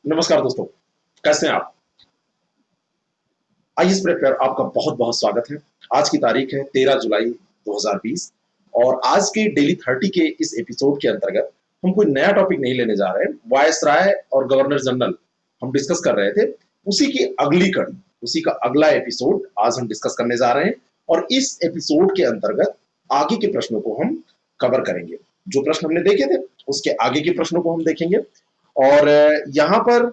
नमस्कार दोस्तों, कैसे हैं आप? आइए स्प्रेड पर आपका बहुत बहुत स्वागत है। आज की तारीख है 13 जुलाई 2020 और आज के डेली 30 के इस एपिसोड के अंतर्गत हम कोई नया टॉपिक नहीं लेने जा रहे हैं। वायसराय और गवर्नर जनरल हम डिस्कस कर रहे थे, उसी की अगली कड़ी, उसी का अगला एपिसोड आज हम डिस्कस करने जा रहे हैं और इस एपिसोड के अंतर्गत आगे के प्रश्नों को हम कवर करेंगे। जो प्रश्न हमने देखे थे उसके आगे के प्रश्नों को हम देखेंगे और यहाँ पर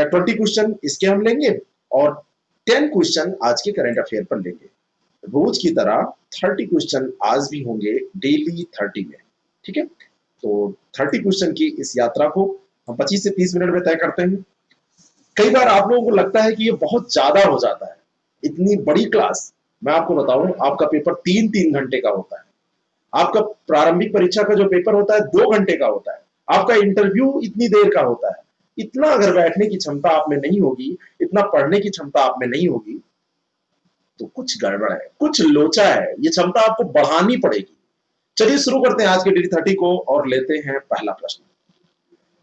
20 क्वेश्चन इसके हम लेंगे और 10 क्वेश्चन आज के करंट अफेयर पर लेंगे। रोज की तरह 30 क्वेश्चन आज भी होंगे डेली 30 में। ठीक है, तो 30 क्वेश्चन की इस यात्रा को हम 25 से 30 मिनट में तय करते हैं। कई बार आप लोगों को लगता है कि ये बहुत ज्यादा हो जाता है, इतनी बड़ी क्लास। मैं आपको बताऊं, आपका पेपर 3-3 घंटे का होता है। आपका प्रारंभिक परीक्षा का जो पेपर होता है 2 घंटे का होता है। आपका इंटरव्यू इतनी देर का होता है। इतना अगर बैठने की क्षमता आप में नहीं होगी, इतना पढ़ने की क्षमता आप में नहीं होगी, तो कुछ गड़बड़ है, कुछ लोचा है। ये क्षमता आपको बढ़ानी पड़ेगी। चलिए शुरू करते हैं आज के डेली 30 को और लेते हैं पहला प्रश्न।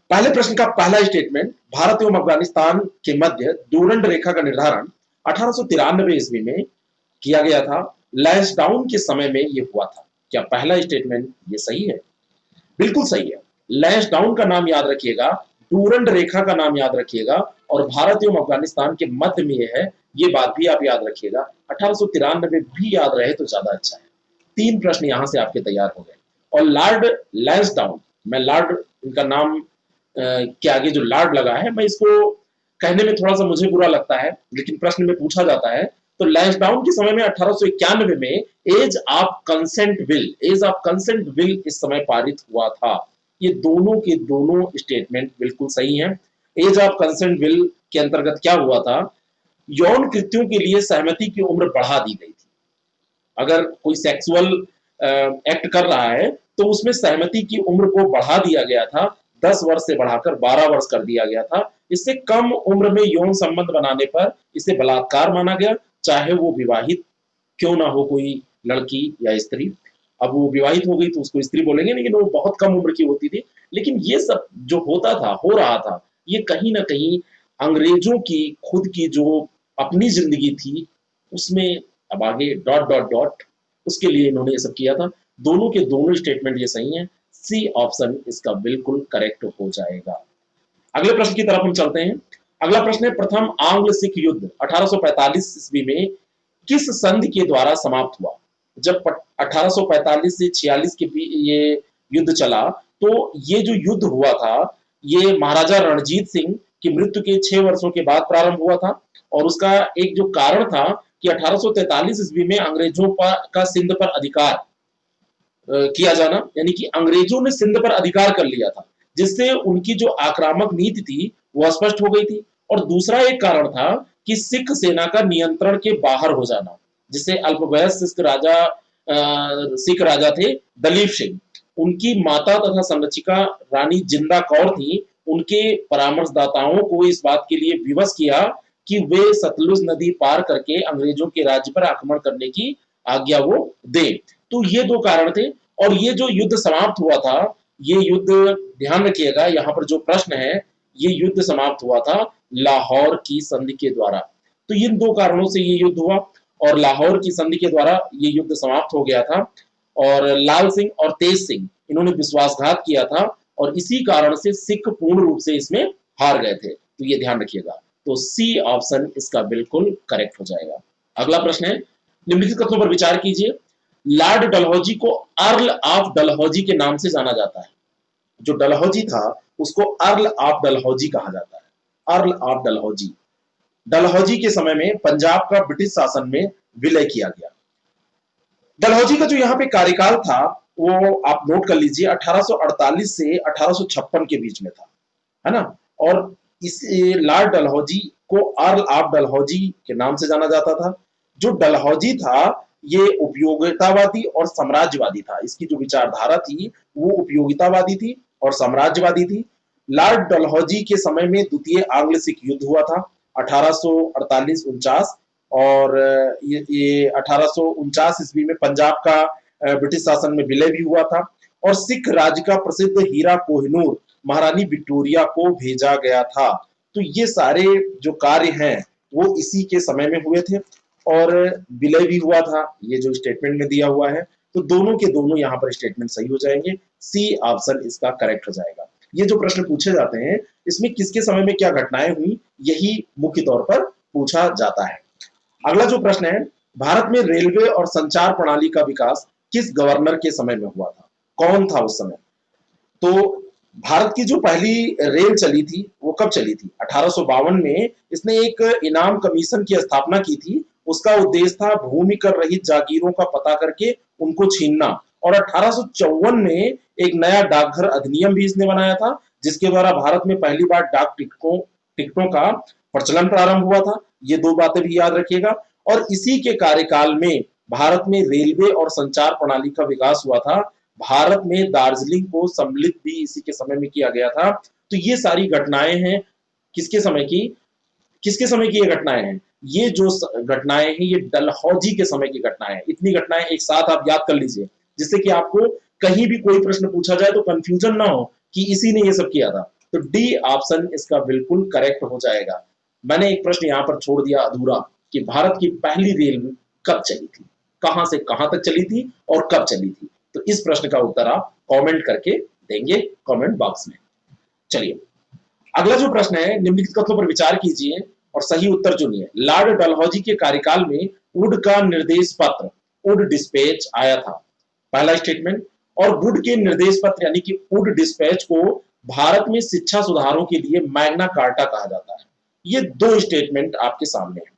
पहले प्रश्न का पहला स्टेटमेंट, भारत एवं अफगानिस्तान के मध्य डूरंड रेखा का निर्धारण 1893 ईस्वी में किया गया था। लैंसडाउन के समय में यह हुआ था। क्या पहला स्टेटमेंट ये सही है? बिल्कुल सही है। लैंसडाउन का नाम याद रखिएगा, डूरंड रेखा का नाम याद रखिएगा और भारत एवं अफगानिस्तान के मध्य में यह है, ये बात भी आप याद रखिएगा। 1893 भी याद रहे तो ज्यादा अच्छा है। 3 प्रश्न यहां से आपके तैयार हो गए। और लॉर्ड लैंसडाउन, मैं लॉर्ड, इनका नाम के आगे जो लॉर्ड लगा है, मैं इसको कहने में थोड़ा सा मुझे बुरा लगता है, लेकिन प्रश्न में पूछा जाता है। तो लैंसडाउन के समय में 1891 में एज ऑफ कंसेंट विल इस समय पारित हुआ था। ये दोनों के दोनों स्टेटमेंट बिल्कुल सही हैं। एज ऑफ कंसेंट बिल के अंतर्गत क्या हुआ था? यौन कृत्यों के लिए सहमति की उम्र बढ़ा दी गई थी। अगर कोई सेक्सुअल एक्ट कर रहा है तो उसमें सहमति की उम्र को बढ़ा दिया गया था। 10 वर्ष से बढ़ाकर 12 वर्ष कर दिया गया था। इससे कम उम्र में यौन संबंध बनाने पर इसे बलात्कार माना गया, चाहे वो विवाहित क्यों ना हो कोई लड़की या स्त्री। अब वो विवाहित हो गई तो उसको स्त्री बोलेंगे, लेकिन वो बहुत कम उम्र की होती थी। लेकिन ये सब जो होता था, हो रहा था, ये कहीं ना कहीं अंग्रेजों की खुद की जो अपनी जिंदगी थी उसमें, अब आगे डॉट डॉट डॉट, उसके लिए इन्होंने ये सब किया था। दोनों के दोनों स्टेटमेंट ये सही हैं। सी ऑप्शन इसका बिल्कुल करेक्ट हो जाएगा। अगले प्रश्न की तरफ हम चलते हैं। अगला प्रश्न है, प्रथम आंग्ल सिख युद्ध 1845 ईस्वी में किस संधि के द्वारा समाप्त हुआ? जब 1845 से 46 के ये युद्ध चला, तो ये जो युद्ध हुआ था, ये महाराजा रणजीत सिंह की मृत्यु के 6 वर्षों के बाद प्रारंभ हुआ था। और उसका एक जो कारण था कि 1843 ईस्वी में अंग्रेजों का सिंध पर अधिकार किया जाना, यानी कि अंग्रेजों ने सिंध पर अधिकार कर लिया था, जिससे उनकी जो आक्रामक नीति थी वो स्पष्ट हो गई थी। और दूसरा एक कारण था कि सिख सेना का नियंत्रण के बाहर हो जाना, जिससे अल्पवयस्क सिख राजा थे दलीप सिंह, उनकी माता तथा संरक्षिका रानी जिंदा कौर थी। उनके परामर्शदाताओं को इस बात के लिए विवश किया कि वे सतलुज नदी पार करके अंग्रेजों के राज्य पर आक्रमण करने की आज्ञा वो दे। तो ये 2 कारण थे। और ये जो युद्ध समाप्त हुआ था, ये युद्ध, ध्यान रखिएगा यहाँ पर जो प्रश्न है, ये युद्ध समाप्त हुआ था लाहौर की संधि के द्वारा। तो इन 2 कारणों से ये युद्ध हुआ और लाहौर की संधि के द्वारा ये युद्ध समाप्त हो गया था। और लाल सिंह और तेज सिंह, इन्होंने विश्वासघात किया था और इसी कारण से सिख पूर्ण रूप से इसमें हार गए थे। तो ये ध्यान रखिएगा। तो सी ऑप्शन इसका बिल्कुल करेक्ट हो जाएगा। अगला प्रश्न है, निम्नलिखित कथनों पर विचार कीजिए। लॉर्ड डलहौजी को अर्ल ऑफ डलहौजी के नाम से जाना जाता है। जो डलहौजी था उसको अर्ल ऑफ डलहौजी कहा जाता है। अर्ल ऑफ डलहौजी, डलहौजी के समय में पंजाब का ब्रिटिश शासन में विलय किया गया। डलहौजी का जो यहाँ पे कार्यकाल था वो आप नोट कर लीजिए, 1848 से 1856 के बीच में था, है ना। और इस लॉर्ड डलहौजी को अर्ल ऑफ डलहौजी के नाम से जाना जाता था। जो डलहौजी था ये उपयोगितावादी और साम्राज्यवादी था। इसकी जो विचारधारा थी वो उपयोगितावादी थी और साम्राज्यवादी थी। लॉर्ड डलहौजी के समय में द्वितीय आंग्ल सिख युद्ध हुआ था 1848-49। और ये 1849 ईस्वी में पंजाब का ब्रिटिश शासन में विलय भी हुआ था। और सिख राज्य का प्रसिद्ध हीरा कोहिनूर महारानी विक्टोरिया को भेजा गया था। तो ये सारे जो कार्य हैं वो इसी के समय में हुए थे और विलय भी हुआ था, ये जो स्टेटमेंट में दिया हुआ है। तो दोनों के दोनों यहाँ पर स्टेटमेंट सही हो जाएंगे, सी ऑप्शन इसका करेक्ट हो जाएगा। ये जो प्रश्न पूछे जाते हैं इसमें किसके समय में क्या घटनाएं हुई, यही मुख्य तौर पर पूछा जाता है। अगला जो प्रश्न है, भारत में रेलवे और संचार प्रणाली का विकास किस गवर्नर के समय में हुआ था, कौन था उस समय? तो भारत की जो पहली रेल चली थी वो कब चली थी? 1852 में इसने एक इनाम कमीशन की स्थापना की थी। उसका उद्देश्य था भूमि कर रहित जागीरों का पता करके उनको छीनना। और 1854 में एक नया डाकघर अधिनियम भी इसने बनाया था, जिसके द्वारा भारत में पहली बार डाक टिकटों का प्रचलन प्रारंभ हुआ था। ये दो बातें भी याद रखिएगा। और इसी के कार्यकाल में भारत में रेलवे और संचार प्रणाली का विकास हुआ था। भारत में दार्जिलिंग को सम्मिलित भी इसी के समय में किया गया था। तो ये सारी घटनाएं हैं किसके समय की, किसके समय की ये घटनाएं हैं? ये जो घटनाएं हैं ये डलहौजी के समय की घटनाएं हैं। इतनी घटनाएं एक साथ आप याद कर लीजिए, जिससे कि आपको कहीं भी कोई प्रश्न पूछा जाए तो कंफ्यूजन ना हो कि इसी ने ये सब किया था। तो डी ऑप्शन इसका बिल्कुल करेक्ट हो जाएगा। मैंने एक प्रश्न यहाँ पर छोड़ दिया अधूरा कि भारत की पहली रेल कब चली थी, कहां से कहां तक चली थी और कब चली थी? तो इस प्रश्न का उत्तर आप कमेंट करके देंगे कमेंट बॉक्स में। चलिए अगला जो प्रश्न है, निम्नलिखित कथनों पर विचार कीजिए और सही उत्तर चुनिए। लॉर्ड डलहौजी के कार्यकाल में वुड का निर्देश पत्र, वुड डिस्पैच आया था, पहला स्टेटमेंट। और वुड के निर्देश पत्र यानी कि वुड डिस्पैच को भारत में शिक्षा सुधारों के लिए मैग्ना कार्टा कहा जाता है। ये दो स्टेटमेंट आपके सामने है।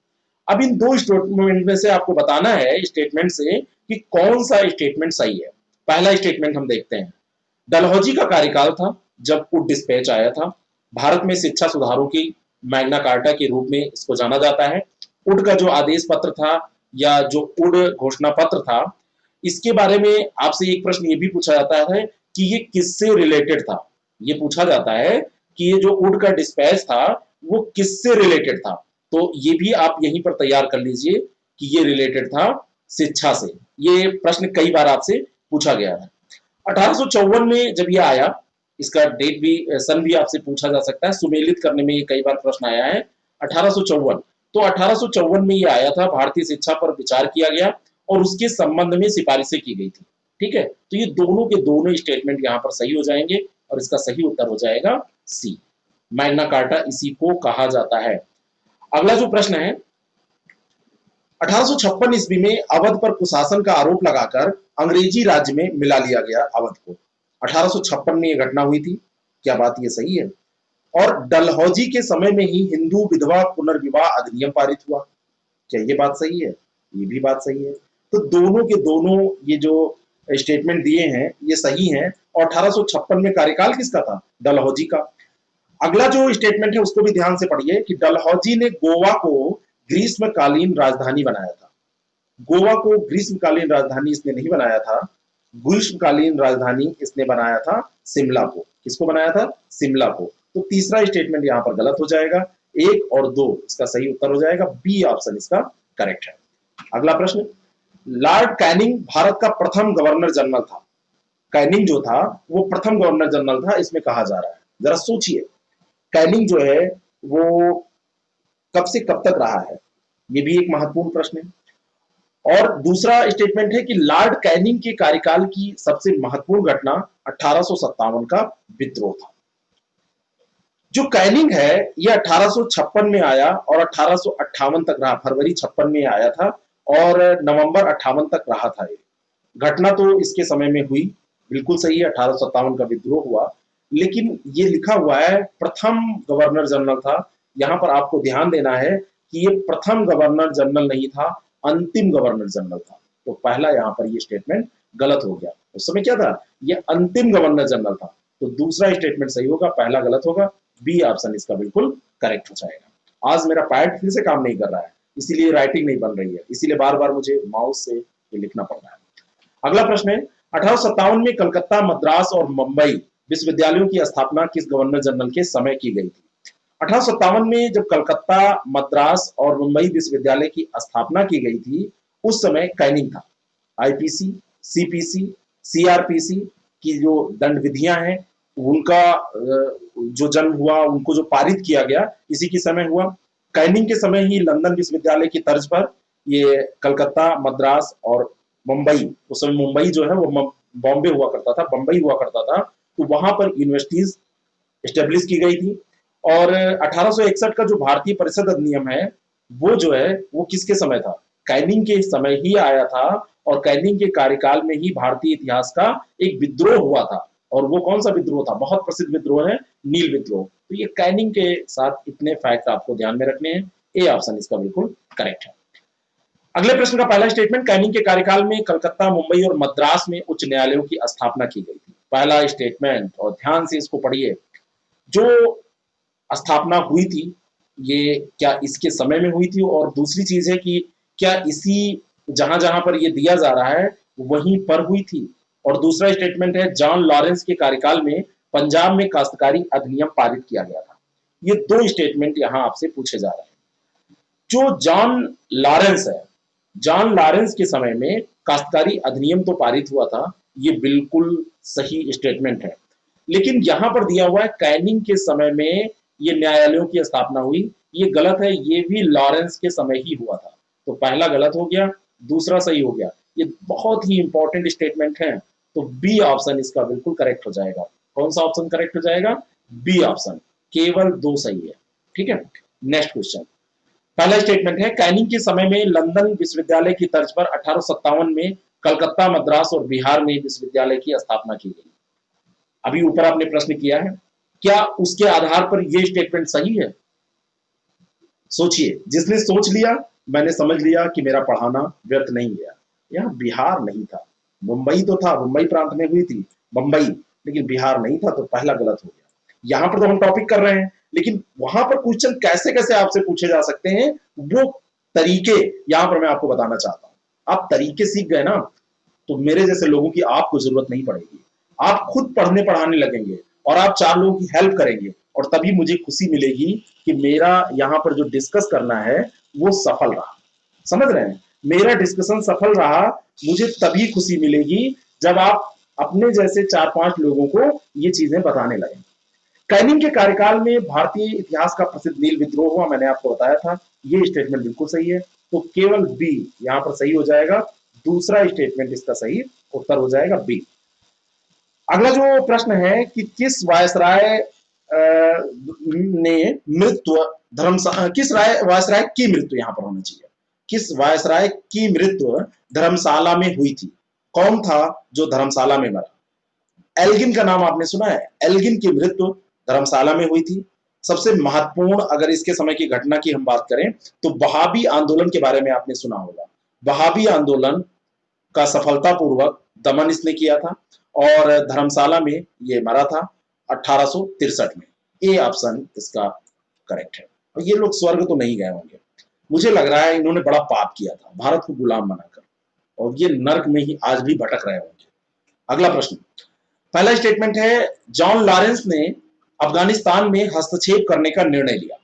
अब इन दो स्टेटमेंट में से आपको बताना है स्टेटमेंट से कि कौन सा स्टेटमेंट सही है। पहला स्टेटमेंट हम देखते हैं। डलहौजी का कार्यकाल था जब वुड डिस्पैच आया था। भारत में शिक्षा सुधारों की मैग्ना कार्टा के रूप में इसको जाना जाता है। वुड का जो आदेश पत्र था या जो वुड घोषणा पत्र था, इसके बारे में आपसे एक प्रश्न ये भी पूछा जाता है कि ये किससे रिलेटेड था। ये पूछा जाता है कि ये जो वुड का डिस्पैच था वो किससे रिलेटेड था। तो ये भी आप यहीं पर तैयार कर लीजिए कि ये रिलेटेड था शिक्षा से। ये प्रश्न कई बार आपसे पूछा गया है। 1854 में जब ये आया, इसका डेट भी सन भी आपसे पूछा जा सकता है, सुमेलित करने में ये कई बार प्रश्न आया है। 1854, तो 1854 में ये आया था, भारतीय शिक्षा पर विचार किया गया और उसके संबंध में सिफारिशें की गई थी। ठीक है, तो ये दोनों के दोनों स्टेटमेंट यहाँ पर सही हो जाएंगे और इसका सही उत्तर हो जाएगा सी, मैग्ना कार्टा इसी को कहा जाता है। अगला जो प्रश्न है, 1856 ईस्वी में अवध पर कुशासन का आरोप लगाकर अंग्रेजी राज्य में मिला लिया गया अवध को। 1856 में यह घटना हुई थी, क्या बात ये सही है? और डलहौजी के समय में ही हिंदू विधवा पुनर्विवाह अधिनियम पारित हुआ, क्या ये बात सही है? ये भी बात सही है। तो दोनों के दोनों ये जो स्टेटमेंट दिए हैं ये सही हैं। और 1856 में कार्यकाल किसका था? डलहौजी का। अगला जो स्टेटमेंट है उसको भी ध्यान से पढ़िए कि डलहौजी ने गोवा को ग्रीष्मकालीन राजधानी बनाया था। गोवा को ग्रीष्मकालीन राजधानी इसने नहीं बनाया था, ग्रीष्मकालीन राजधानी इसने बनाया था शिमला को। किसको बनाया था? शिमला को। तो तीसरा स्टेटमेंट यहां पर गलत हो जाएगा, 1 और 2 इसका सही उत्तर हो जाएगा, बी ऑप्शन इसका करेक्ट है। अगला प्रश्न, लॉर्ड कैनिंग भारत का प्रथम गवर्नर जनरल था। कैनिंग जो था वो प्रथम गवर्नर जनरल था, इसमें कहा जा रहा है। जरा सोचिए, कैनिंग जो है वो कब से कब तक रहा है, ये भी एक महत्वपूर्ण प्रश्न है। और दूसरा स्टेटमेंट है कि लॉर्ड कैनिंग के कार्यकाल की सबसे महत्वपूर्ण घटना 1857 का विद्रोह था। जो कैनिंग है ये 1856 में आया और 1858 तक रहा, फरवरी 56 में आया था और नवंबर 58 तक रहा था। ये घटना तो इसके समय में हुई, बिल्कुल सही है, 1857 का विद्रोह हुआ। लेकिन ये लिखा हुआ है प्रथम गवर्नर जनरल था। यहाँ पर आपको ध्यान देना है कि ये प्रथम गवर्नर जनरल नहीं था, अंतिम गवर्नर जनरल था। तो पहला यहाँ पर ये स्टेटमेंट गलत हो गया। उस समय क्या था? ये अंतिम गवर्नर जनरल था। तो दूसरा स्टेटमेंट सही होगा, पहला गलत होगा, बी ऑप्शन इसका बिल्कुल करेक्ट हो जाएगा। आज मेरा पैड फिर से काम नहीं कर रहा है, इसीलिए राइटिंग नहीं बन रही है, इसीलिए बार बार मुझे माउस से ये लिखना पड़ रहा है। अगला प्रश्न है, 1857 में कलकत्ता, मद्रास और मुंबई विश्वविद्यालयों की स्थापना किस गवर्नर जनरल के समय की गई थी? 1857 में जब कलकत्ता, मद्रास और मुंबई विश्वविद्यालय की स्थापना की गई थी, उस समय कैनिंग था। आईपीसी, सीपीसी, सीआरपीसी की जो दंड विधियां हैं उनका जो जन्म हुआ, उनको जो पारित किया गया, इसी के समय हुआ। कैनिंग के समय ही लंदन विश्वविद्यालय की तर्ज पर ये कलकत्ता, मद्रास और मुंबई, उस समय मुंबई जो है वो बॉम्बे हुआ करता था, बम्बई हुआ करता था, तो वहां पर यूनिवर्सिटीज एस्टेब्लिश की गई थी। और 1861 का जो भारतीय परिषद अधिनियम है, वो जो है वो किसके समय था? कैनिंग के समय ही आया था। और कैनिंग के कार्यकाल में ही भारतीय इतिहास का एक विद्रोह हुआ था। और वो कौन सा विद्रोह था? बहुत प्रसिद्ध विद्रोह है, नील विद्रोह। तो ये कैनिंग के साथ इतने फैक्ट आपको ध्यान में रखने हैं। ए ऑप्शन इसका बिल्कुल करेक्ट है। अगले प्रश्न का पहला स्टेटमेंट, कैनिंग के कार्यकाल में कलकत्ता, मुंबई और मद्रास में उच्च न्यायालयों की स्थापना की गई थी। पहला स्टेटमेंट, और ध्यान से इसको पढ़िए। जो स्थापना हुई थी, ये क्या इसके समय में हुई थी? और दूसरी चीज है कि क्या इसी जहां जहां पर ये दिया जा रहा है वहीं पर हुई थी? और दूसरा स्टेटमेंट है, जॉन लॉरेंस के कार्यकाल में पंजाब में काश्तकारी अधिनियम पारित किया गया था। ये दो स्टेटमेंट यहां आपसे पूछे जा रहे हैं। जो जॉन लॉरेंस है, जॉन लॉरेंस के समय में काश्तकारी अधिनियम तो पारित हुआ था, ये बिल्कुल सही स्टेटमेंट है। लेकिन यहां पर दिया हुआ है कैनिंग के समय में ये न्यायालयों की स्थापना हुई, ये गलत है। ये भी लॉरेंस के समय ही हुआ था। तो पहला गलत हो गया, दूसरा सही हो गया। ये बहुत ही इंपॉर्टेंट स्टेटमेंट है। तो बी ऑप्शन इसका बिल्कुल करेक्ट हो जाएगा। कौन सा ऑप्शन करेक्ट हो जाएगा? B option. केवल दो सही है। ठीक है, नेक्स्ट क्वेश्चन। पहला स्टेटमेंट है, कैनिंग के समय में लंदन विश्वविद्यालय की तर्ज पर 1857 में कलकत्ता, मद्रास और बिहार में विश्वविद्यालय की स्थापना की गई। अभी ऊपर आपने प्रश्न किया है, क्या उसके आधार पर यह स्टेटमेंट सही है? सोचिए, जिसने सोच लिया, मैंने समझ लिया कि मेरा पढ़ाना व्यर्थ नहीं गया। यहाँ बिहार नहीं था, मुंबई तो था, मुंबई प्रांत में हुई थी बंबई, लेकिन बिहार नहीं था, तो पहला गलत हो गया। यहाँ पर तो हम टॉपिक कर रहे हैं, लेकिन वहां पर क्वेश्चन कैसे कैसे आपसे पूछे जा सकते हैं, वो तरीके यहां पर मैं आपको बताना चाहता हूं। आप तरीके सीख गए ना, तो मेरे जैसे लोगों की आपको जरूरत नहीं पड़ेगी। आप खुद पढ़ने पढ़ाने लगेंगे और आप चार लोगों की हेल्प करेंगे, और तभी मुझे खुशी मिलेगी कि मेरा यहाँ पर जो डिस्कस करना है वो सफल रहा। समझ रहे हैं? मेरा डिस्कशन सफल रहा, मुझे तभी खुशी मिलेगी जब आप अपने जैसे चार पांच लोगों को ये चीजें बताने लगे। कैनिंग के कार्यकाल में भारतीय इतिहास का प्रसिद्ध नील विद्रोह हुआ, मैंने आपको बताया था। ये स्टेटमेंट बिल्कुल सही है, तो केवल बी यहां पर सही हो जाएगा। दूसरा स्टेटमेंट इसका सही उत्तर हो जाएगा बी। अगला जो प्रश्न है कि किस वायसराय ने मृत्यु किस वायसराय की मृत्यु यहां पर होना चाहिए, किस वायसराय की मृत्यु धर्मशाला में हुई थी? कौन था जो धर्मशाला में मरा? एल्गिन का नाम आपने सुना है? एल्गिन की मृत्यु धर्मशाला में हुई थी। सबसे महत्वपूर्ण, अगर इसके समय की घटना की हम बात करें, तो वहाबी आंदोलन के बारे में आपने सुना होगा। वहाबी आंदोलन का सफलतापूर्वक दमन इसने किया था, और धर्मशाला में ये मरा था 1863 में। ए ऑप्शन इसका करेक्ट है। और ये लोग स्वर्ग तो नहीं गए होंगे, मुझे लग रहा है इन्होंने बड़ा पाप किया था भारत को गुलाम बनाकर, और ये नर्क में ही आज भी भटक रहे होंगे। अगला प्रश्न, पहला स्टेटमेंट है, जॉन लॉरेंस ने अफगानिस्तान में हस्तक्षेप करने का निर्णय लिया।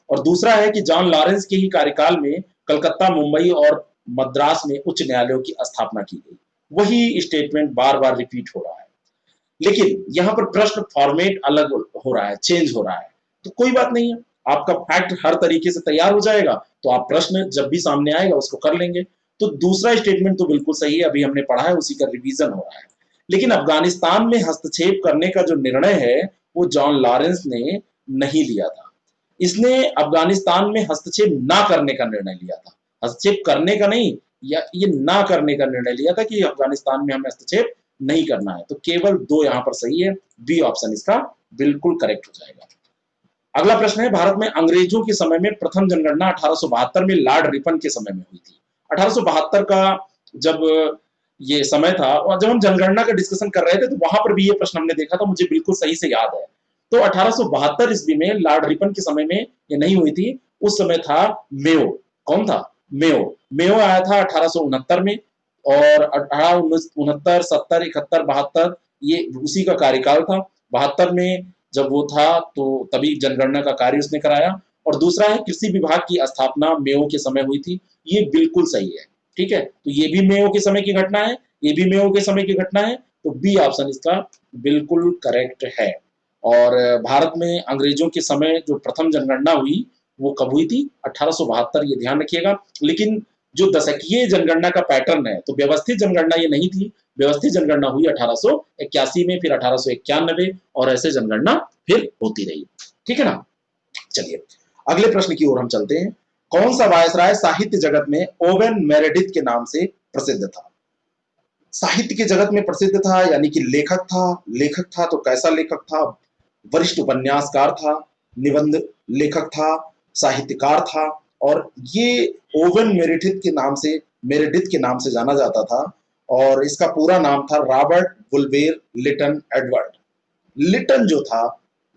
और दूसरा है कि जॉन लॉरेंस के ही कार्यकाल में कलकत्ता, मुंबई और मद्रास में उच्च न्यायालयों की स्थापना की गई। वही स्टेटमेंट बार बार रिपीट हो रहा है, लेकिन यहां पर प्रश्न फॉर्मेट अलग हो रहा है, चेंज हो रहा है। तो कोई बात नहीं है, आपका फैक्ट हर तरीके से तैयार हो जाएगा, तो आप प्रश्न जब भी सामने आएगा उसको कर लेंगे। तो दूसरा स्टेटमेंट तो बिल्कुल सही है, अभी हमने पढ़ा है, उसी का रिवीजन हो रहा है। लेकिन अफगानिस्तान में हस्तक्षेप करने का जो निर्णय है वो जॉन लॉरेंस ने नहीं लिया था। इसने अफगानिस्तान में हस्तक्षेप ना करने का निर्णय लिया था, हस्तक्षेप करने का नहीं, या ये ना करने का निर्णय लिया था कि अफगानिस्तान में हमें हस्तक्षेप नहीं करना है। तो केवल दो यहां पर सही है, बी ऑप्शन इसका बिल्कुल करेक्ट हो जाएगा। अगला प्रश्न है, भारत में अंग्रेजों के समय में प्रथम जनगणना 1872 में लॉर्ड रिपन के समय में हुई थी। 1872 का जब ये समय था, और जब हम जनगणना का डिस्कशन कर रहे थे, तो वहां पर भी ये प्रश्न हमने देखा था, मुझे बिल्कुल सही से याद है। तो 1872 ईस्वी में लॉर्ड रिपन के समय में ये नहीं हुई थी, उस समय था मेयो। कौन था? मेयो। मेयो आया था 1869 में, और 1869, 70, 71, 72 ये उसी का कार्यकाल था। 72 में जब वो था, तो तभी जनगणना का कार्य उसने कराया। और दूसरा है, कृषि विभाग की स्थापना मेयो के समय हुई थी। ये बिल्कुल सही है। ठीक है, तो ये भी मेयो के समय की घटना है, ये भी मेयो के समय की घटना है, तो बी ऑप्शन इसका बिल्कुल करेक्ट है। और भारत में अंग्रेजों के समय जो प्रथम जनगणना हुई वो कब हुई थी? 1872, ये ध्यान रखिएगा। लेकिन जो दशकीय जनगणना का पैटर्न है, तो व्यवस्थित जनगणना ये नहीं थी। व्यवस्थित जनगणना हुई 1881 में, फिर 1891, और ऐसे जनगणना फिर होती रही। ठीक है ना? चलिए अगले प्रश्न की ओर हम चलते हैं। कौन सा वायसराय साहित्य जगत में ओवेन मेरेडिथ के नाम से प्रसिद्ध था? साहित्य के जगत में प्रसिद्ध था यानी कि लेखक था। लेखक था तो कैसा लेखक था? वरिष्ठ उपन्यासकार था, निबंध लेखक था, साहित्यकार था, और ये ओवेन मेरेडिथ के नाम से जाना जाता था। और इसका पूरा नाम था रॉबर्ट वुल्वेर लिटन एडवर्ड। लिटन जो था,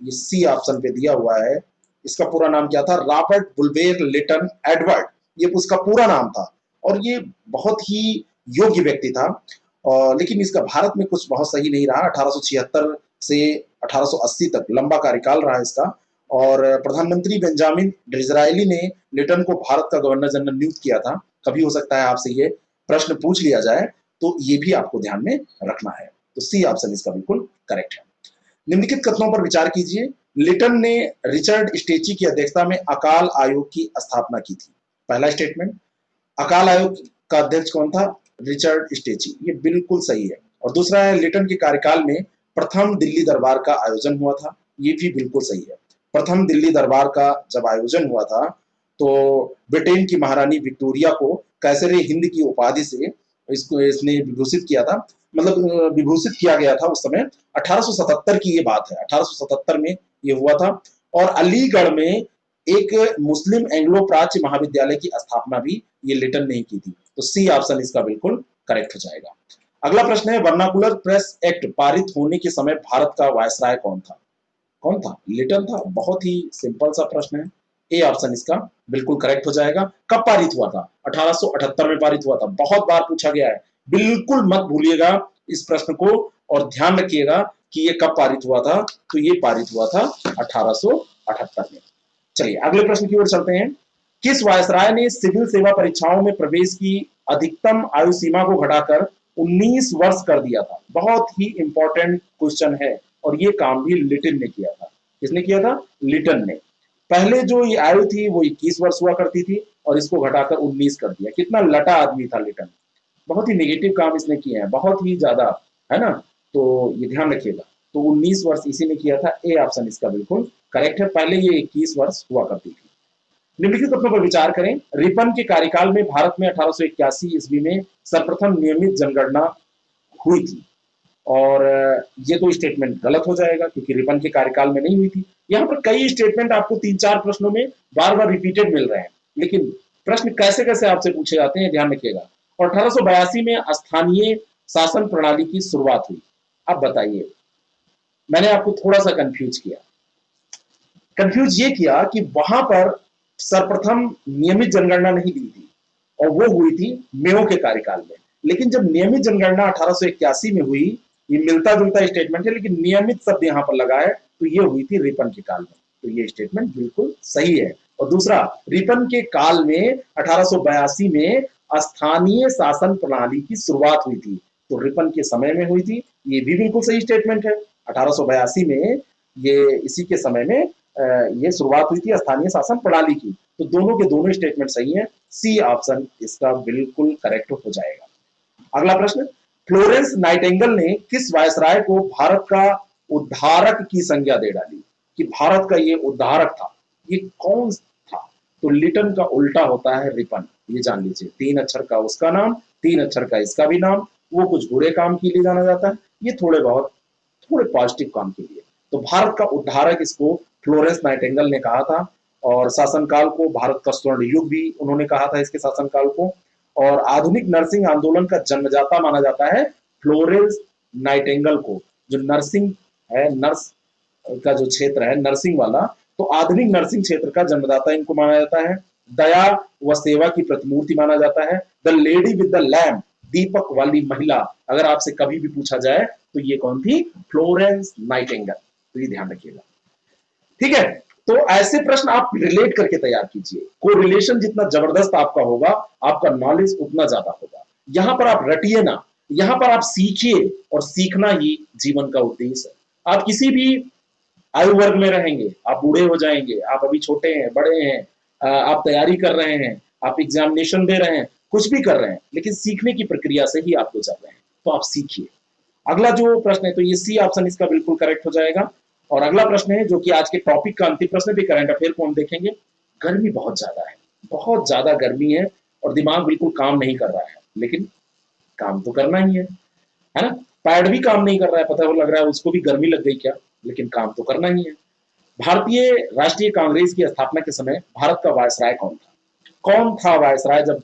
ये सी ऑप्शन पे दिया हुआ है, इसका पूरा नाम क्या था? रॉबर्ट वुल्वेर लिटन एडवर्ड, ये उसका पूरा नाम था। और ये बहुत ही योग्य व्यक्ति था। और लेकिन इसका भारत में कुछ बहुत सही नहीं रहा। 1876 से 1880 तक लंबा कार्यकाल रहा इसका। और प्रधानमंत्री बेंजामिन डिज़रायली ने लिटन को भारत का गवर्नर जनरल नियुक्त किया था। कभी हो सकता है आपसे ये प्रश्न पूछ लिया जाए, तो ये भी आपको ध्यान में रखना है। तो सी ऑप्शन इसका बिल्कुल करेक्ट है। निम्नलिखित कथनों पर विचार कीजिए। लिटन ने रिचर्ड स्टेची की अध्यक्षता में अकाल आयोग की स्थापना की थी। पहला स्टेटमेंट, अकाल आयोग का अध्यक्ष कौन था? रिचर्ड स्टेची, ये बिल्कुल सही है। और दूसरा है, लिटन के कार्यकाल में प्रथम दिल्ली दरबार का आयोजन हुआ था, ये भी बिल्कुल सही है। प्रथम दिल्ली दरबार का जब आयोजन हुआ था, तो ब्रिटेन की महारानी विक्टोरिया को कैसरे हिंद की उपाधि से इसने विभूषित किया था, मतलब विभूषित किया गया था उस समय। 1877 की ये बात है, 1877 में ये हुआ था। और अलीगढ़ में एक मुस्लिम एंग्लो प्राच्य महाविद्यालय की स्थापना भी ये लिटन ने की थी। तो सी ऑप्शन इसका बिल्कुल करेक्ट हो जाएगा। अगला प्रश्न है, वर्नाकुलर प्रेस एक्ट पारित होने के समय भारत का वायसराय कौन था? कौन था? लिटन था। बहुत ही सिंपल सा प्रश्न है, ए ऑप्शन इसका बिल्कुल करेक्ट हो जाएगा। कब पारित हुआ था? 1878 में पारित हुआ था। बहुत बार पूछा गया है, बिल्कुल मत भूलिएगा इस प्रश्न को, और ध्यान रखिएगा कि ये कब पारित हुआ था। तो ये पारित हुआ था 1878 में। चलिए अगले प्रश्न की ओर चलते हैं। किस वायसराय ने सिविल सेवा परीक्षाओं में प्रवेश की अधिकतम आयु सीमा को घटाकर 19 वर्ष कर दिया था? बहुत ही इंपॉर्टेंट क्वेश्चन है, और ये काम भी लिटन ने किया था। किसने किया था? लिटन ने। पहले जो ये आयु थी वो 21 वर्ष हुआ करती थी, और इसको घटाकर 19 कर दिया। कितना लटा आदमी था लिटन, बहुत ही नेगेटिव काम इसने किए हैं, बहुत ही ज्यादा, है ना? तो ये ध्यान रखिएगा। तो 19 वर्ष इसी ने किया था। ए ऑप्शन इसका बिल्कुल करेक्ट है। पहले ये 21 वर्ष हुआ करती थी। निम्नलिखित तथ्यों पर विचार करें। रिपन के कार्यकाल में भारत में 1881 ईस्वी में सर्वप्रथम नियमित जनगणना हुई थी। और ये तो स्टेटमेंट गलत हो जाएगा, क्योंकि रिपन के कार्यकाल में नहीं हुई थी। यहाँ पर कई स्टेटमेंट आपको 3-4 प्रश्नों में बार बार रिपीटेड मिल रहे हैं, लेकिन प्रश्न कैसे कैसे आपसे पूछे जाते हैं, ध्यान रखिएगा। और 1882 में स्थानीय शासन प्रणाली की शुरुआत हुई। अब बताइए, मैंने आपको थोड़ा सा कंफ्यूज किया। कंफ्यूज ये किया कि वहां पर सर्वप्रथम नियमित जनगणना नहीं दी थी, और वो हुई थी मेयो के कार्यकाल में। लेकिन जब नियमित जनगणना 1881 में हुई, ये मिलता जुलता स्टेटमेंट है, लेकिन नियमित शब्द यहाँ पर लगा है, तो ये हुई थी रिपन के काल में। तो ये स्टेटमेंट बिल्कुल सही है। और दूसरा, रिपन के काल में 1882 में स्थानीय शासन प्रणाली की शुरुआत हुई थी, तो रिपन के समय में हुई थी, ये भी बिल्कुल सही स्टेटमेंट है। 1882 में ये इसी के समय में ये शुरुआत हुई थी स्थानीय शासन प्रणाली की। तो दोनों के दोनों स्टेटमेंट सही हैं। सी ऑप्शन इसका बिल्कुल करेक्ट हो जाएगा। अगला प्रश्न, फ्लोरेंस नाइटिंगेल ने किस वायसराय को भारत का उद्धारक की संज्ञा दे डाली? कि भारत का ये उद्धारक था, ये कौन था? तो लिटन का उल्टा होता है रिपन, ये जान लीजिए। 3 अक्षर का उसका नाम, 3 अक्षर का इसका भी नाम। वो कुछ बुरे काम के लिए जाना जाता है, ये थोड़े पॉजिटिव काम के लिए। तो भारत का उद्धारक इसको फ्लोरेंस नाइटिंगेल ने कहा था। और शासनकाल को भारत का स्वर्ण युग भी उन्होंने कहा था इसके शासनकाल को। और आधुनिक नर्सिंग आंदोलन का जन्मदाता माना जाता है फ्लोरेंस नाइटिंगेल को। जो नर्सिंग है, नर्स का जो क्षेत्र है नर्सिंग वाला, तो आधुनिक नर्सिंग क्षेत्र का जन्मदाता इनको माना जाता है। दया व सेवा की प्रतिमूर्ति माना जाता है। The lady with the lamp, दीपक वाली महिला, अगर आपसे कभी भी पूछा जाए तो ये कौन थी? Florence Nightingale. तो ये ध्यान रखिएगा, ठीक है? तो ऐसे प्रश्न आप रिलेट करके तैयार कीजिए। कोरिलेशन जितना जबरदस्त आपका होगा, आपका नॉलेज उतना ज्यादा होगा। यहां पर आप रटिए ना, यहां पर आप सीखिए, और सीखना ही जीवन का उद्देश्य है। आप किसी भी आयु वर्ग में रहेंगे, आप बूढ़े हो जाएंगे, आप अभी छोटे हैं, बड़े हैं, आप तैयारी कर रहे हैं, आप एग्जामिनेशन दे रहे हैं, कुछ भी कर रहे हैं, लेकिन सीखने की प्रक्रिया से ही आप गुजर रहे हैं, तो आप सीखिए। अगला जो प्रश्न है, तो ये सी ऑप्शन इसका बिल्कुल करेक्ट हो जाएगा। और अगला प्रश्न है जो कि आज के टॉपिक का अंतिम प्रश्न भी करंट अफेयर को हम देखेंगे। गर्मी बहुत ज्यादा है, बहुत ज्यादा गर्मी है और दिमाग बिल्कुल काम नहीं कर रहा है, लेकिन काम तो करना ही है ना? पैड भी काम नहीं कर रहा है, पता वो लग रहा है उसको भी गर्मी लग गई क्या, लेकिन काम तो करना ही है। भारतीय राष्ट्रीय कांग्रेस की स्थापना के समय भारत का वायसराय कौन था? कौन था वायसराय जब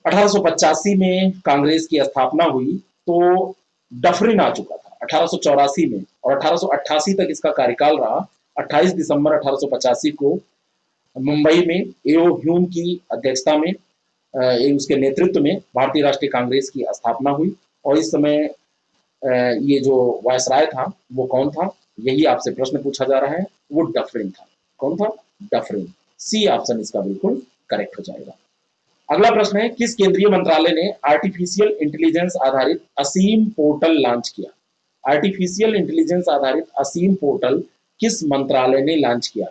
1885 में कांग्रेस की स्थापना हुई? तो डफरिन आ चुका था 1884 में, और 1888 तक इसका कार्यकाल रहा। 28 दिसंबर 1885 को मुंबई में एओ ह्यूम की अध्यक्षता में, उसके नेतृत्व में भारतीय राष्ट्रीय कांग्रेस की स्थापना हुई। और इस समय ये जो वायसराय था वो कौन था, यही आपसे प्रश्न पूछा जा रहा है। वो डफरिन था। कौन था? डफरिन। सी ऑप्शन इसका बिल्कुल करेक्ट हो जाएगा। अगला प्रश्न है, किस केंद्रीय मंत्रालय ने आर्टिफिशियल इंटेलिजेंस आधारित असीम पोर्टल लॉन्च किया? आर्टिफिशियल इंटेलिजेंस आधारित असीम पोर्टल किस मंत्रालय ने लॉन्च किया?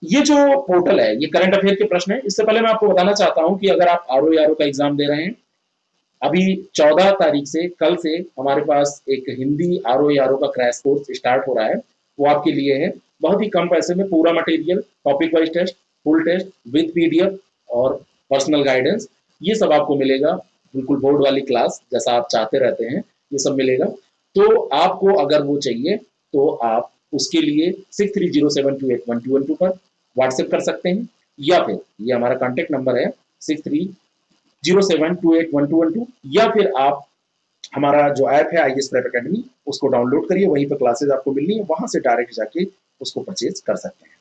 ये जो पोर्टल है, ये करंट अफेयर के प्रश्न है। इससे पहले मैं आपको बताना चाहता हूं कि अगर आप आरओ का एग्जाम दे रहे हैं, अभी 14 तारीख से, कल से हमारे पास एक हिंदी आरओ का क्रैश कोर्स स्टार्ट हो रहा है। वो आपके लिए है, बहुत ही कम पैसे में पूरा material, topic wise test, full test with PDF और पर्सनल गाइडेंस, ये सब आपको मिलेगा। बिल्कुल बोर्ड वाली क्लास जैसा आप चाहते रहते हैं, ये सब मिलेगा। तो आपको अगर वो चाहिए तो आप उसके लिए 6307281212 पर व्हाट्सएप कर सकते हैं, या फिर ये हमारा कॉन्टेक्ट नंबर है 6307281212, या फिर आप हमारा जो ऐप है आई एस प्रेप अकेडमी, उसको डाउनलोड करिए, वहीं पर क्लासेज आपको मिलनी है, वहां से डायरेक्ट जाके उसको परचेज कर सकते हैं।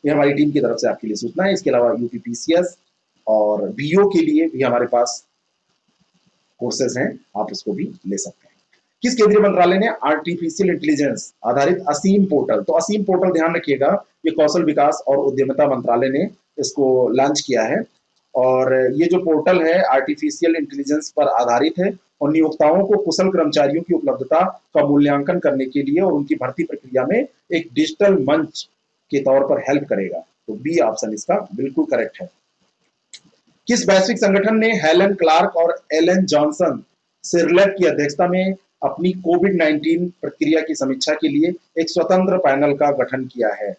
ये हमारी टीम की तरफ से आपके लिए सूचना है। इसके अलावा यूपीपीसीएस और बीओ के लिए भी हमारे पास कोर्सेज हैं, आप उसको भी ले सकते हैं। किस केंद्रीय मंत्रालय ने आर्टिफिशियल इंटेलिजेंस आधारित असीम पोर्टल, तो असीम पोर्टल ध्यान रखिएगा, ये कौशल विकास और उद्यमिता मंत्रालय ने इसको लॉन्च किया है। और ये जो पोर्टल है आर्टिफिशियल इंटेलिजेंस पर आधारित है और नियोक्ताओं को कुशल कर्मचारियों की उपलब्धता का मूल्यांकन करने के लिए और उनकी भर्ती प्रक्रिया में एक डिजिटल मंच के तौर पर हेल्प करेगा। तो बी ऑप्शन इसका बिल्कुल करेक्ट है। किस वैश्विक संगठन ने हेलन क्लार्क और एलन जॉनसन सिरलेट की अध्यक्षता में अपनी कोविड-19 प्रक्रिया की समीक्षा के लिए एक स्वतंत्र पैनल का गठन किया है?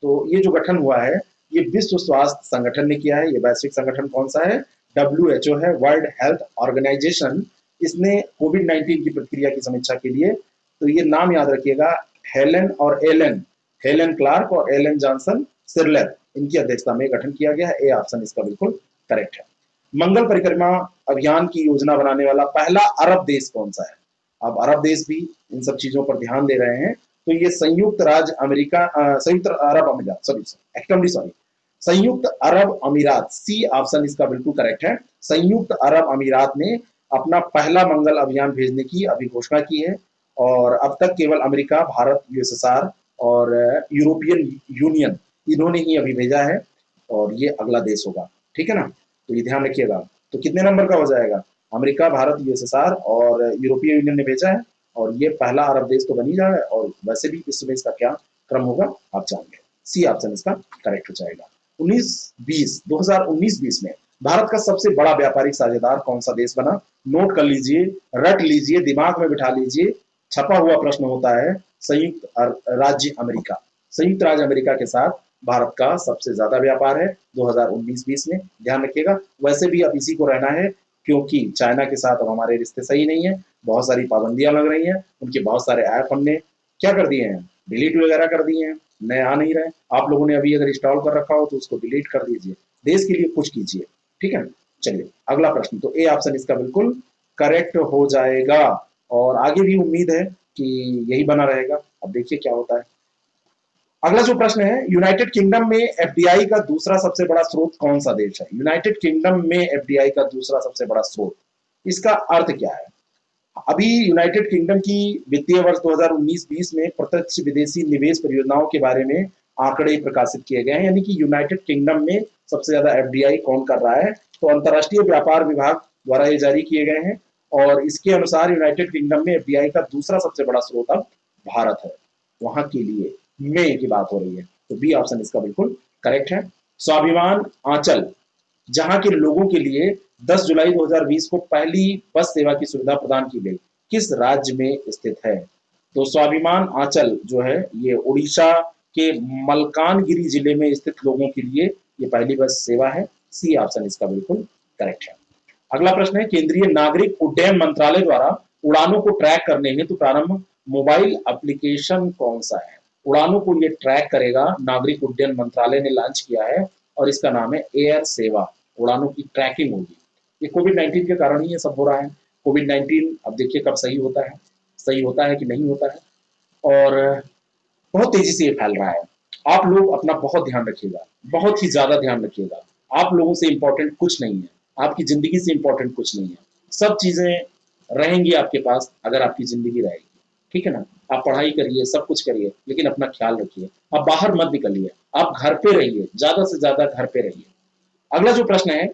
तो ये जो गठन हुआ है, ये विश्व स्वास्थ्य संगठन ने किया है। ये वैश्विक संगठन कौन सा है? WHO है, वर्ल्ड हेल्थ ऑर्गेनाइजेशन। इसने कोविड-19 की प्रक्रिया की समीक्षा के लिए, तो ये नाम याद रखिएगा, हेलन और एलन, हेलन क्लार्क और एलन जॉनसन सिरलेट, इनकी अध्यक्षता में गठन किया गया है। ए ऑप्शन इसका बिल्कुल करेक्ट है। मंगल परिक्रमा अभियान की योजना बनाने वाला पहला अरब देश कौन सा है? अब अरब देश भी इन सब चीजों पर ध्यान दे रहे हैं, तो ये संयुक्त राज्य अमेरिका, संयुक्त अरब अमीरात, सॉरी, संयुक्त अरब अमीरात। सी ऑप्शन इसका बिल्कुल करेक्ट है। संयुक्त अरब अमीरात ने अपना पहला मंगल अभियान भेजने की अभी घोषणा की है, और अब तक केवल अमेरिका, भारत, यूएसएसआर और यूरोपियन यूनियन, इन्होंने ही अभी भेजा है, और ये अगला देश होगा। ठीक है ना? तो ये ध्यान रखिएगा। तो कितने नंबर का हो जाएगा? अमेरिका, भारत, यूएसएसआर और यूरोपीय यूनियन ने भेजा है, और ये पहला अरब देश तो बन ही जा रहा है। और वैसे भी विश्व में इसका क्या क्रम होगा आप जानेंगे। सी ऑप्शन इसका करेक्ट हो जाएगा। 2019-20 में भारत का सबसे बड़ा व्यापारिक साझेदार कौन सा देश बना? नोट कर लीजिए, रट लीजिए, दिमाग में बिठा लीजिए, छपा हुआ प्रश्न होता है। संयुक्त राज्य अमेरिका, संयुक्त राज्य अमेरिका के साथ भारत का सबसे ज्यादा व्यापार है 2019-20 में, ध्यान रखिएगा। वैसे भी अब इसी को रहना है, क्योंकि चाइना के साथ अब हमारे रिश्ते सही नहीं है, बहुत सारी पाबंदियां लग रही हैं, उनके बहुत सारे ऐप हमने क्या कर दिए हैं, डिलीट वगैरह कर दिए हैं, नए आ नहीं रहे। आप लोगों ने अभी अगर इंस्टॉल कर रखा हो तो उसको डिलीट कर दीजिए, देश के लिए कुछ कीजिए। ठीक है, चलिए अगला प्रश्न, तो ए ऑप्शन इसका बिल्कुल करेक्ट हो जाएगा, और आगे भी उम्मीद है कि यही बना रहेगा। अब देखिए क्या होता है। अगला जो प्रश्न है, यूनाइटेड किंगडम में एफडीआई का दूसरा सबसे बड़ा स्रोत कौन सा देश है? यूनाइटेड किंगडम में एफडीआई का दूसरा सबसे बड़ा स्रोत, इसका अर्थ क्या है? अभी यूनाइटेड किंगडम की वित्तीय वर्ष 2019-20 में प्रत्यक्ष विदेशी निवेश परियोजनाओं के बारे में आंकड़े प्रकाशित किए गए हैं, यानी कि यूनाइटेड किंगडम में सबसे ज्यादा एफडीआई कौन कर रहा है? तो अंतर्राष्ट्रीय व्यापार विभाग द्वारा ये जारी किए गए हैं, और इसके अनुसार यूनाइटेड किंगडम में एफडीआई का दूसरा सबसे बड़ा स्रोत अब भारत है। वहां के लिए में की बात हो रही है, तो बी ऑप्शन इसका बिल्कुल करेक्ट है। स्वाभिमान आंचल जहां के लोगों के लिए 10 जुलाई 2020 को पहली बस सेवा की सुविधा प्रदान की गई, किस राज्य में स्थित है? तो स्वाभिमान आंचल जो है ये उड़ीसा के मलकानगिरी जिले में स्थित लोगों के लिए ये पहली बस सेवा है। सी ऑप्शन इसका बिल्कुल करेक्ट है। अगला प्रश्न है, केंद्रीय नागरिक उड्डयन मंत्रालय द्वारा उड़ानों को ट्रैक करने हेतु प्रारंभ मोबाइल एप्लीकेशन कौन सा है? उड़ानों को ये ट्रैक करेगा, नागरिक उड्डयन मंत्रालय ने लॉन्च किया है और इसका नाम है एयर सेवा। उड़ानों की ट्रैकिंग होगी। ये कोविड-19 के कारण ही ये सब हो रहा है। कोविड-19 अब देखिए कब सही होता है कि नहीं होता है, और बहुत तेजी से ये फैल रहा है। आप लोग अपना बहुत ध्यान रखिएगा, बहुत ही ज्यादा ध्यान रखिएगा। आप लोगों से इंपॉर्टेंट कुछ नहीं है, आपकी जिंदगी से इंपॉर्टेंट कुछ नहीं है। सब चीजें रहेंगी आपके पास अगर आपकी जिंदगी रहेगी, ठीक है ना? आप पढ़ाई करिए, सब कुछ करिए, लेकिन अपना ख्याल रखिए। आप बाहर मत निकलिए, आप घर पे रहिए, ज्यादा से ज्यादा घर पे रहिए। अगला जो प्रश्न है,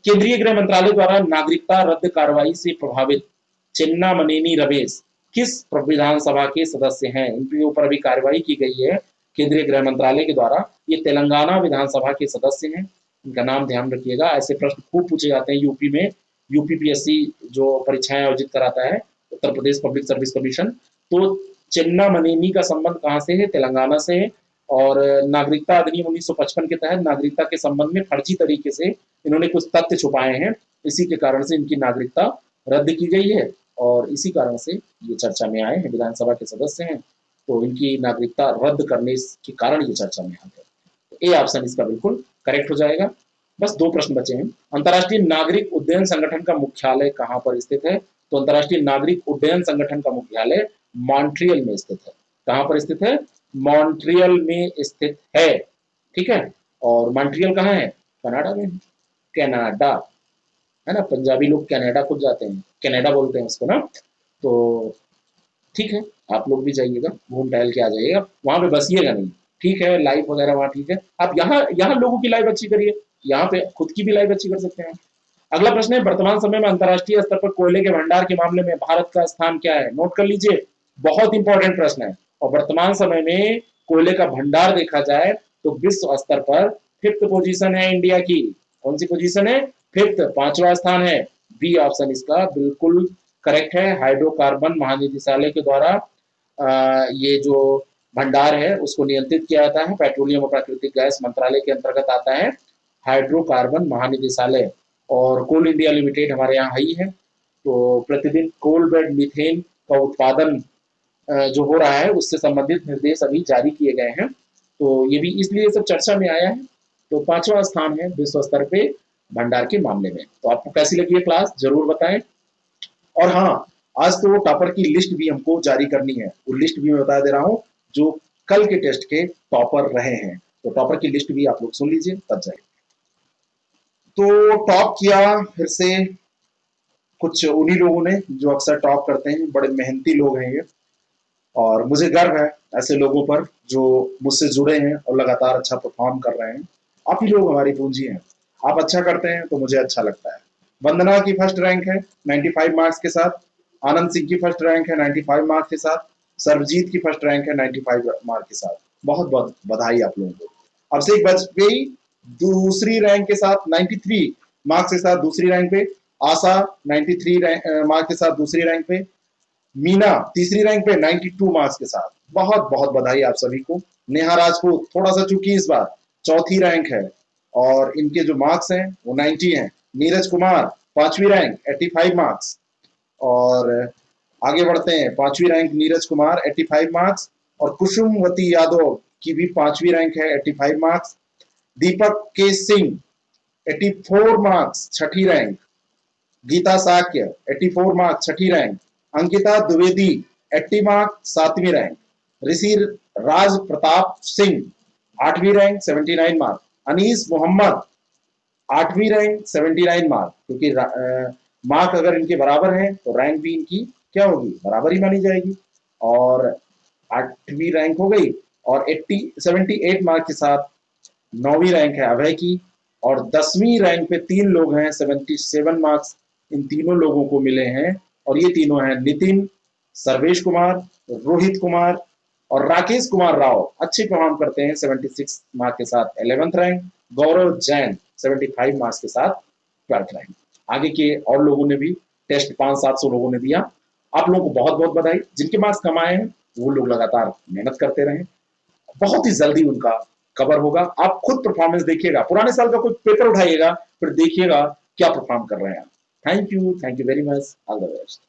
केंद्रीय गृह मंत्रालय द्वारा नागरिकता रद्द कार्रवाई से प्रभावित चिन्नामनेनी रमेश किस विधानसभा के सदस्य हैं? इनके ऊपर अभी कार्रवाई की गई है केंद्रीय गृह मंत्रालय के द्वारा। ये तेलंगाना विधानसभा के सदस्य हैं, इनका नाम ध्यान रखिएगा। ऐसे प्रश्न खूब पूछे जाते हैं यूपी में। यूपीपीएससी जो परीक्षाएं आयोजित कराता है, Uttar Pradesh public service commission, तो चिन्नामनेनी का संबंध कहाँ से है? तेलंगाना से है। और नागरिकता अधिनियम 1955 के तहत नागरिकता के संबंध में फर्जी तरीके से इन्होंने कुछ तथ्य छुपाए हैं, इसी के कारण से इनकी नागरिकता रद्द की गई है और इसी कारण से ये चर्चा में आए हैं। विधानसभा के सदस्य हैं, तो इनकी नागरिकता रद्द करने के कारण ये चर्चा में आ गए। ए ऑप्शन इसका बिल्कुल करेक्ट हो जाएगा। बस 2 प्रश्न बचे हैं। अंतर्राष्ट्रीय नागरिक उड्डयन संगठन का मुख्यालय कहाँ पर स्थित है? तो अंतर्राष्ट्रीय नागरिक उड्डयन संगठन का मुख्यालय मॉन्ट्रियल में स्थित है। कहाँ पर स्थित है? मॉन्ट्रियल में स्थित है, ठीक है। और मॉन्ट्रियल कहाँ है? कनाडा में। कनाडा है ना, पंजाबी लोग कनाडा खुद जाते हैं, कनाडा बोलते हैं उसको ना। तो ठीक है, आप लोग भी जाइएगा, घूम टहल के आ जाइएगा, वहां पे बसिएगा नहीं, ठीक है। लाइफ वगैरह वहाँ ठीक है, आप यहाँ लोगों की लाइफ अच्छी करिए, यहाँ पे खुद की भी लाइफ अच्छी कर सकते हैं। अगला प्रश्न है, वर्तमान समय में अंतर्राष्ट्रीय स्तर पर कोयले के भंडार के मामले में भारत का स्थान क्या है? नोट कर लीजिए, बहुत इंपॉर्टेंट प्रश्न है। और वर्तमान समय में कोयले का भंडार देखा जाए तो विश्व स्तर पर 5th पोजीशन है इंडिया की। कौन सी पोजीशन है? 5th, 5वां स्थान है। बी ऑप्शन इसका बिल्कुल करेक्ट है। हाइड्रोकार्बन महानिदेशालय के द्वारा ये जो भंडार है उसको नियंत्रित किया जाता है। पेट्रोलियम और प्राकृतिक गैस मंत्रालय के अंतर्गत आता है हाइड्रोकार्बन महानिदेशालय। और कोल इंडिया लिमिटेड हमारे यहाँ ही है। तो प्रतिदिन कोल बेड मीथेन का उत्पादन जो हो रहा है उससे संबंधित निर्देश अभी जारी किए गए हैं, तो ये भी इसलिए सब चर्चा में आया है। तो 5वां स्थान है विश्व स्तर पे भंडार के मामले में। तो आपको कैसी लगी है क्लास, जरूर बताएं। और हाँ, आज तो टॉपर की लिस्ट भी हमको जारी करनी है, वो लिस्ट भी मैं बता दे रहा हूँ जो कल के टेस्ट के टॉपर रहे हैं। तो टॉपर की लिस्ट भी आप लोग सुन लीजिए तब जाए। तो टॉप किया फिर से कुछ उन्हीं लोगों ने जो अक्सर टॉप करते हैं, बड़े मेहनती लोग हैं ये, और मुझे गर्व है ऐसे लोगों पर जो मुझसे जुड़े हैं और लगातार अच्छा परफॉर्म कर रहे हैं। आप ही लोग हमारी पूंजी हैं, आप अच्छा करते हैं तो मुझे अच्छा लगता है। वंदना की फर्स्ट रैंक है 95 मार्क्स के साथ, आनंद सिंह की फर्स्ट रैंक है 95 मार्क्स के साथ, सर्वजीत की फर्स्ट रैंक है 95 मार्क्स के साथ। बहुत बहुत बधाई आप लोगों को। अब से एक वाजपेयी दूसरी रैंक के साथ 93 मार्क्स के साथ दूसरी रैंक पे, आशा 93 मार्क्स के साथ दूसरी रैंक पे, मीना तीसरी रैंक पे 92 मार्क्स के साथ। बहुत बहुत बधाई आप सभी को। नेहा राजपूत थोड़ा सा चूकी इस बार, चौथी रैंक है और इनके जो मार्क्स हैं वो 90 हैं। नीरज कुमार 5वीं रैंक 85 मार्क्स। और आगे बढ़ते हैं, 5वीं रैंक नीरज कुमार 85 मार्क्स। और कुसुमवती यादव की भी 5वीं रैंक है 85 marks. Deepak K Singh 84 marks 6ठी रैंक। गीता साक्य 84 मार्क्स 6ठी रैंक। अंकिता द्विवेदी 80 मार्क्स 7वीं रैंक। ऋषि राज प्रताप सिंह 8वीं रैंक 79 मार्क्स। अनीस मोहम्मद 8वीं रैंक 79 मार्क्स, क्योंकि मार्क अगर इनके बराबर हैं तो रैंक भी इनकी क्या होगी, बराबर ही मानी जाएगी। और 8वीं रैंक हो गई। और 78 मार्क्स के साथ 9वीं रैंक है अभय की। और 10वीं रैंक पे 3 लोग हैं, 77 मार्क्स इन तीनों लोगों को मिले हैं। और ये तीनों हैं नितिन, सर्वेश कुमार, रोहित कुमार और राकेश कुमार राव अच्छे परफॉर्म करते हैं 76 मार्क्स के साथ 11th रैंक। गौरव जैन 75 मार्क्स के साथ 12th रैंक। आगे के और लोगों ने भी टेस्ट 500-700 लोगों ने दिया। आप लोगों को बहुत बहुत बधाई। जिनके मार्क्स कम आए हैं वो लोग लगातार मेहनत करते रहें, बहुत ही जल्दी उनका कवर होगा। आप खुद परफॉर्मेंस देखिएगा, पुराने साल का कोई पेपर उठाइएगा, फिर देखिएगा क्या परफॉर्म कर रहे हैं। Thank you very much, all the best.